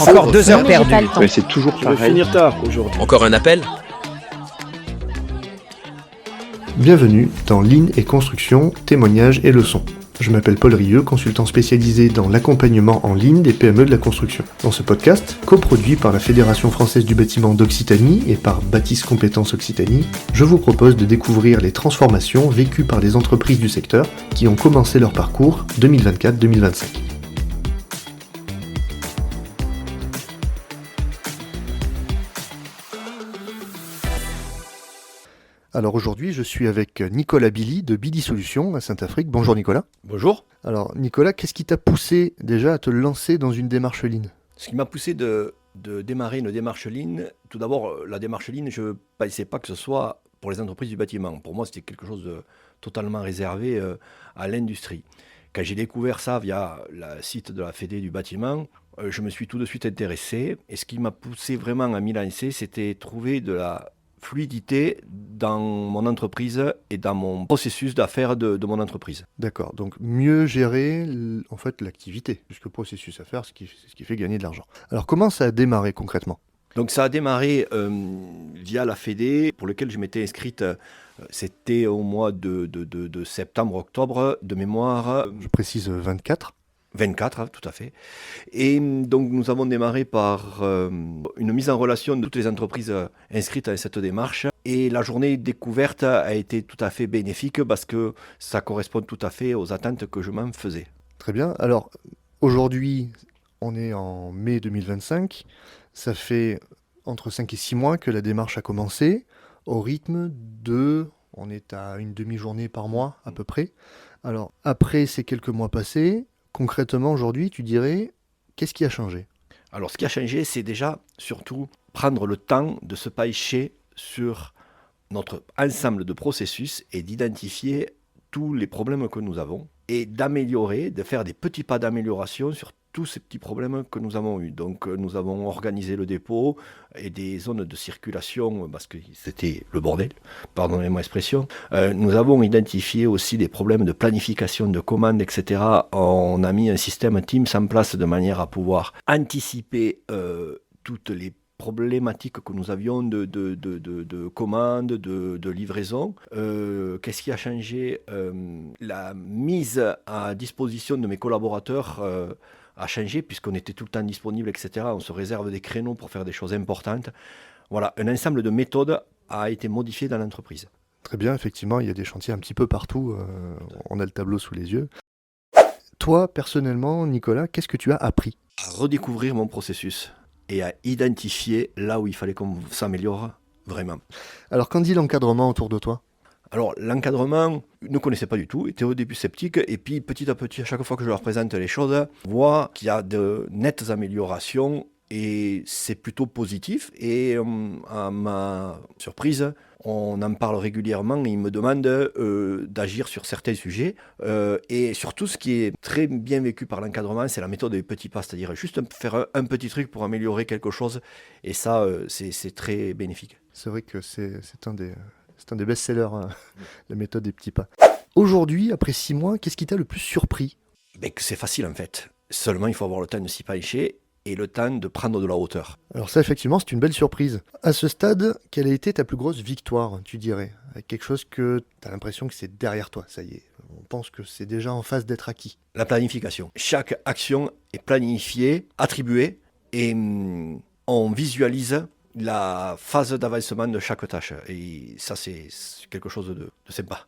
Encore 2 heures perdues. Mais c'est toujours Je vais pareil. finir tard aujourd'hui. Encore un appel? Bienvenue dans Lignes et Construction, témoignages et leçons. Je m'appelle Paul Rieux, consultant spécialisé dans l'accompagnement en ligne des PME de la construction. Dans ce podcast, coproduit par la Fédération française du bâtiment d'Occitanie et par Bâtisse Compétences Occitanie, je vous propose de découvrir les transformations vécues par les entreprises du secteur qui ont commencé leur parcours 2024-2025. Alors aujourd'hui, je suis avec Nicolas Billy de Billy Solutions à Saint-Afrique. Bonjour Nicolas. Bonjour. Alors Nicolas, qu'est-ce qui t'a poussé déjà à te lancer dans une démarche Lean ? Ce qui m'a poussé de démarrer une démarche Lean, tout d'abord, la démarche Lean, je ne pensais pas que ce soit pour les entreprises du bâtiment. Pour moi, c'était quelque chose de totalement réservé à l'industrie. Quand j'ai découvert ça via le site de la Fédé du bâtiment, je me suis tout de suite intéressé. Et ce qui m'a poussé vraiment à m'y lancer, c'était trouver de la fluidité dans mon entreprise et dans mon processus d'affaires de mon entreprise. D'accord, donc mieux gérer en fait l'activité, puisque processus à faire, ce qui fait gagner de l'argent. Alors comment ça a démarré concrètement ? Donc ça a démarré via la Fédé, pour lequel je m'étais inscrite, c'était au mois de septembre-octobre de mémoire. Je précise 24. 24, tout à fait. Et donc nous avons démarré par une mise en relation de toutes les entreprises inscrites à cette démarche. Et la journée découverte a été tout à fait bénéfique parce que ça correspond tout à fait aux attentes que je m'en faisais. Très bien. Alors aujourd'hui, on est en mai 2025. Ça fait entre 5 et 6 mois que la démarche a commencé, au rythme de... On est à une demi-journée par mois à peu près. Alors après ces quelques mois passés, concrètement aujourd'hui, tu dirais, qu'est-ce qui a changé ? Alors ce qui a changé, c'est déjà surtout prendre le temps de se pencher sur notre ensemble de processus et d'identifier tous les problèmes que nous avons et d'améliorer, de faire des petits pas d'amélioration sur tous ces petits problèmes que nous avons eus. Donc nous avons organisé le dépôt et des zones de circulation parce que c'était le bordel, pardonnez-moi l'expression. Nous avons identifié aussi des problèmes de planification de commandes, etc. On a mis un système Teams en place de manière à pouvoir anticiper toutes les problématiques que nous avions de commandes, de livraison. Qu'est-ce qui a changé ? La mise à disposition de mes collaborateurs a changé puisqu'on était tout le temps disponible, etc. On se réserve des créneaux pour faire des choses importantes. Voilà, un ensemble de méthodes a été modifié dans l'entreprise. Très bien, effectivement, il y a des chantiers un petit peu partout. On a le tableau sous les yeux. Toi, personnellement, Nicolas, qu'est-ce que tu as appris ? À redécouvrir mon processus et à identifier là où il fallait qu'on s'améliore vraiment. Alors, qu'en dit l'encadrement autour de toi ? Alors, l'encadrement ne connaissait pas du tout, était au début sceptique, et puis petit à petit, à chaque fois que je leur présente les choses, voit qu'il y a de nettes améliorations, et c'est plutôt positif. Et à ma surprise, on en parle régulièrement, et ils me demandent d'agir sur certains sujets. Et surtout, ce qui est très bien vécu par l'encadrement, c'est la méthode des petits pas, c'est-à-dire juste faire un petit truc pour améliorer quelque chose, et ça, c'est très bénéfique. C'est vrai que c'est un des best-sellers, hein, la méthode des petits pas. Aujourd'hui, après 6 mois, qu'est-ce qui t'a le plus surpris ? Ben, que c'est facile en fait. Seulement, il faut avoir le temps de s'y pencher et le temps de prendre de la hauteur. Alors ça, effectivement, c'est une belle surprise. À ce stade, quelle a été ta plus grosse victoire, tu dirais ? Avec quelque chose que tu as l'impression que c'est derrière toi, ça y est. On pense que c'est déjà en phase d'être acquis. La planification. Chaque action est planifiée, attribuée et on visualise la phase d'avancement de chaque tâche. Et ça, c'est quelque chose de sympa.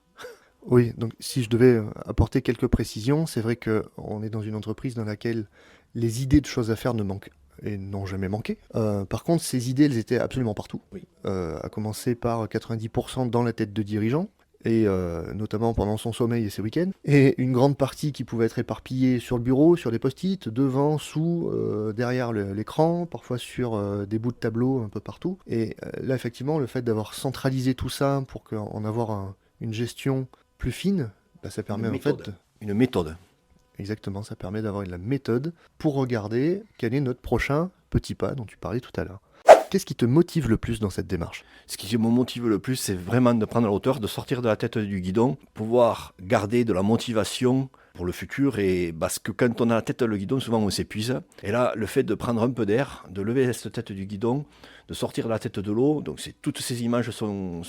Oui, donc si je devais apporter quelques précisions, c'est vrai qu'on est dans une entreprise dans laquelle les idées de choses à faire ne manquent et n'ont jamais manqué. Par contre, ces idées, elles étaient absolument partout. Oui. À commencer par 90% dans la tête de dirigeants, et notamment pendant son sommeil et ses week-ends. Et une grande partie qui pouvait être éparpillée sur le bureau, sur des post-it, devant, sous, derrière l'écran, parfois sur des bouts de tableau un peu partout. Et là, effectivement, le fait d'avoir centralisé tout ça pour en avoir une gestion plus fine, bah, ça permet en fait... Une méthode. Exactement, ça permet d'avoir la méthode pour regarder quel est notre prochain petit pas dont tu parlais tout à l'heure. Qu'est-ce qui te motive le plus dans cette démarche ? Ce qui me motive le plus, c'est vraiment de prendre la hauteur, de sortir de la tête du guidon, pouvoir garder de la motivation pour le futur. Et parce que quand on a la tête dans le guidon, souvent on s'épuise. Et là, le fait de prendre un peu d'air, de lever cette tête du guidon, de sortir la tête de l'eau, donc toutes ces images sont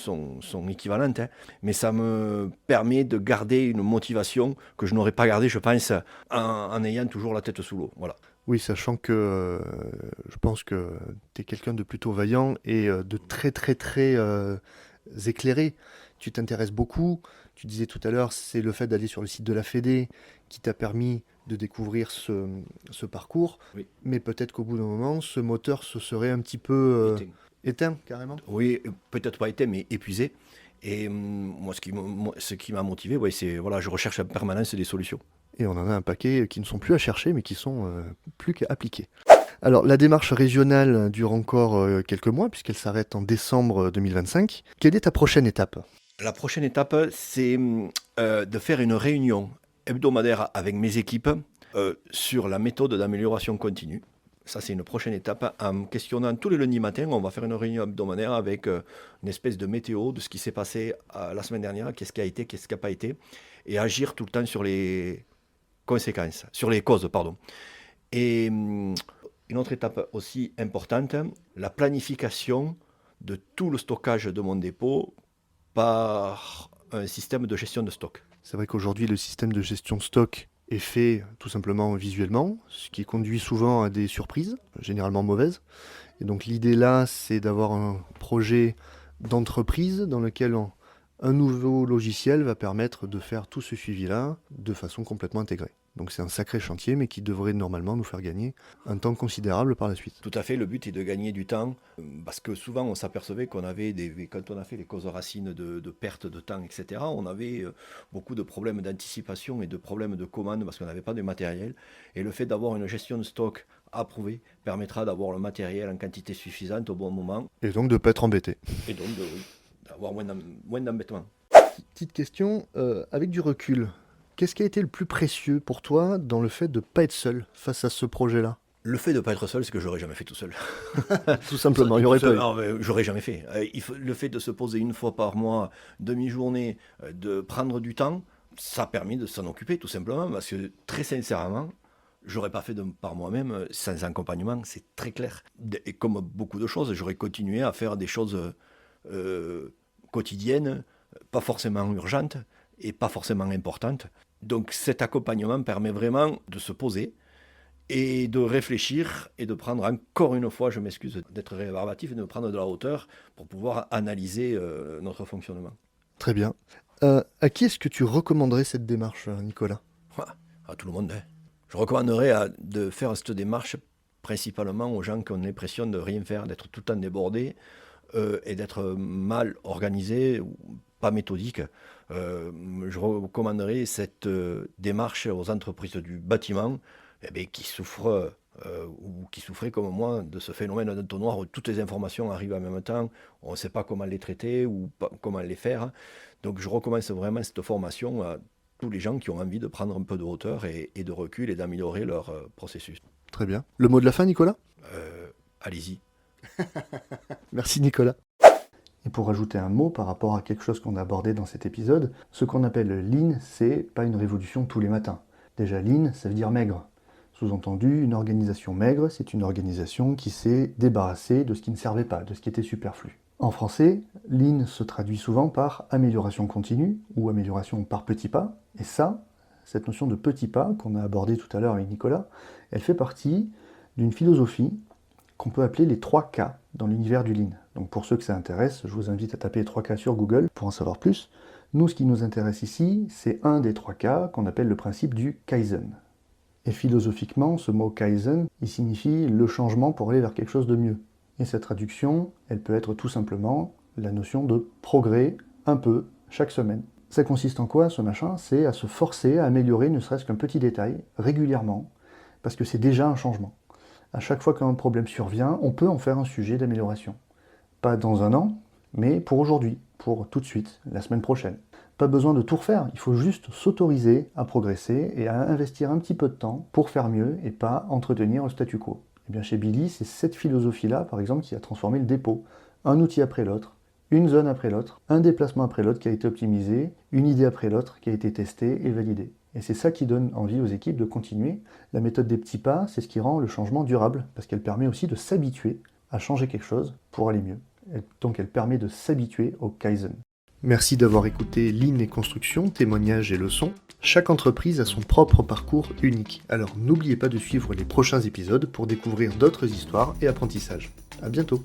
équivalentes, hein, mais ça me permet de garder une motivation que je n'aurais pas gardée, je pense, en ayant toujours la tête sous l'eau. Voilà. Oui, sachant que je pense que tu es quelqu'un de plutôt vaillant et de très très très éclairé. Tu t'intéresses beaucoup. Tu disais tout à l'heure, c'est le fait d'aller sur le site de la Fédé qui t'a permis de découvrir ce parcours. Oui. Mais peut-être qu'au bout d'un moment, ce moteur se serait un petit peu éteint carrément. Oui, peut-être pas éteint, mais épuisé. Et moi, ce qui m'a motivé, ouais, c'est voilà, je recherche en permanence des solutions. Et on en a un paquet qui ne sont plus à chercher, mais qui sont plus qu'à appliquer. Alors, la démarche régionale dure encore quelques mois, puisqu'elle s'arrête en décembre 2025. Quelle est ta prochaine étape? La prochaine étape, c'est de faire une réunion hebdomadaire avec mes équipes sur la méthode d'amélioration continue. Ça, c'est une prochaine étape. En questionnant tous les lundis matins, on va faire une réunion hebdomadaire avec une espèce de météo de ce qui s'est passé la semaine dernière, qu'est-ce qui a été, qu'est-ce qui n'a pas été, et agir tout le temps sur les conséquences, sur les causes, pardon. Et une autre étape aussi importante, la planification de tout le stockage de mon dépôt par un système de gestion de stock. C'est vrai qu'aujourd'hui, le système de gestion de stock est fait tout simplement visuellement, ce qui conduit souvent à des surprises, généralement mauvaises. Et donc l'idée là, c'est d'avoir un projet d'entreprise dans lequel un nouveau logiciel va permettre de faire tout ce suivi-là de façon complètement intégrée. Donc c'est un sacré chantier, mais qui devrait normalement nous faire gagner un temps considérable par la suite. Tout à fait, le but est de gagner du temps, parce que souvent on s'apercevait qu'on avait, quand on a fait les causes racines de perte de temps, etc., on avait beaucoup de problèmes d'anticipation et de problèmes de commande, parce qu'on n'avait pas de matériel. Et le fait d'avoir une gestion de stock approuvée permettra d'avoir le matériel en quantité suffisante au bon moment. Et donc de ne pas être embêté. Et donc d'avoir moins d'embêtement. Petite question, avec du recul, qu'est-ce qui a été le plus précieux pour toi dans le fait de ne pas être seul face à ce projet-là? Le fait de ne pas être seul, c'est que j'aurais jamais fait tout seul. Tout simplement, il n'y aurait pas eu. Non, j'aurais jamais fait. Le fait de se poser une fois par mois, demi-journée, de prendre du temps, ça a permis de s'en occuper tout simplement, parce que très sincèrement, j'aurais pas fait par moi-même sans accompagnement, c'est très clair. Et comme beaucoup de choses, j'aurais continué à faire des choses quotidiennes, pas forcément urgentes et pas forcément importantes. Donc cet accompagnement permet vraiment de se poser et de réfléchir et de prendre encore une fois, je m'excuse d'être rébarbatif, et de prendre de la hauteur pour pouvoir analyser notre fonctionnement. Très bien. À qui est-ce que tu recommanderais cette démarche, Nicolas? À tout le monde. Hein. Je recommanderais de faire cette démarche principalement aux gens qui ont l'impression de rien faire, d'être tout le temps débordés et d'être mal organisés ou pas méthodiques. Je recommanderais cette démarche aux entreprises du bâtiment qui souffrent ou qui souffraient comme moi de ce phénomène d'entonnoir où toutes les informations arrivent en même temps, on ne sait pas comment les traiter ou comment les faire. Donc je recommande vraiment cette formation à tous les gens qui ont envie de prendre un peu de hauteur et de recul et d'améliorer leur processus. Très bien. Le mot de la fin, Nicolas? Allez-y. Merci Nicolas. Et pour rajouter un mot par rapport à quelque chose qu'on a abordé dans cet épisode, ce qu'on appelle Lean, c'est pas une révolution tous les matins. Déjà Lean, ça veut dire maigre. Sous-entendu, une organisation maigre, c'est une organisation qui s'est débarrassée de ce qui ne servait pas, de ce qui était superflu. En français, Lean se traduit souvent par amélioration continue ou amélioration par petits pas. Et ça, cette notion de petits pas qu'on a abordée tout à l'heure avec Nicolas, elle fait partie d'une philosophie qu'on peut appeler les 3 K dans l'univers du Lean. Donc pour ceux que ça intéresse, je vous invite à taper les 3 K sur Google pour en savoir plus. Nous, ce qui nous intéresse ici, c'est un des 3 K qu'on appelle le principe du Kaizen. Et philosophiquement, ce mot Kaizen, il signifie le changement pour aller vers quelque chose de mieux. Et cette traduction, elle peut être tout simplement la notion de progrès un peu chaque semaine. Ça consiste en quoi ce machin? C'est à se forcer à améliorer ne serait-ce qu'un petit détail régulièrement, parce que c'est déjà un changement. À chaque fois qu'un problème survient, on peut en faire un sujet d'amélioration. Pas dans un an, mais pour aujourd'hui, pour tout de suite, la semaine prochaine. Pas besoin de tout refaire, il faut juste s'autoriser à progresser et à investir un petit peu de temps pour faire mieux et pas entretenir le statu quo. Et bien chez Billy, c'est cette philosophie-là, par exemple, qui a transformé le dépôt. Un outil après l'autre, une zone après l'autre, un déplacement après l'autre qui a été optimisé, une idée après l'autre qui a été testée et validée. Et c'est ça qui donne envie aux équipes de continuer. La méthode des petits pas, c'est ce qui rend le changement durable, parce qu'elle permet aussi de s'habituer à changer quelque chose pour aller mieux. Donc elle permet de s'habituer au Kaizen. Merci d'avoir écouté Lean et Construction, témoignages et leçons. Chaque entreprise a son propre parcours unique, alors n'oubliez pas de suivre les prochains épisodes pour découvrir d'autres histoires et apprentissages. À bientôt.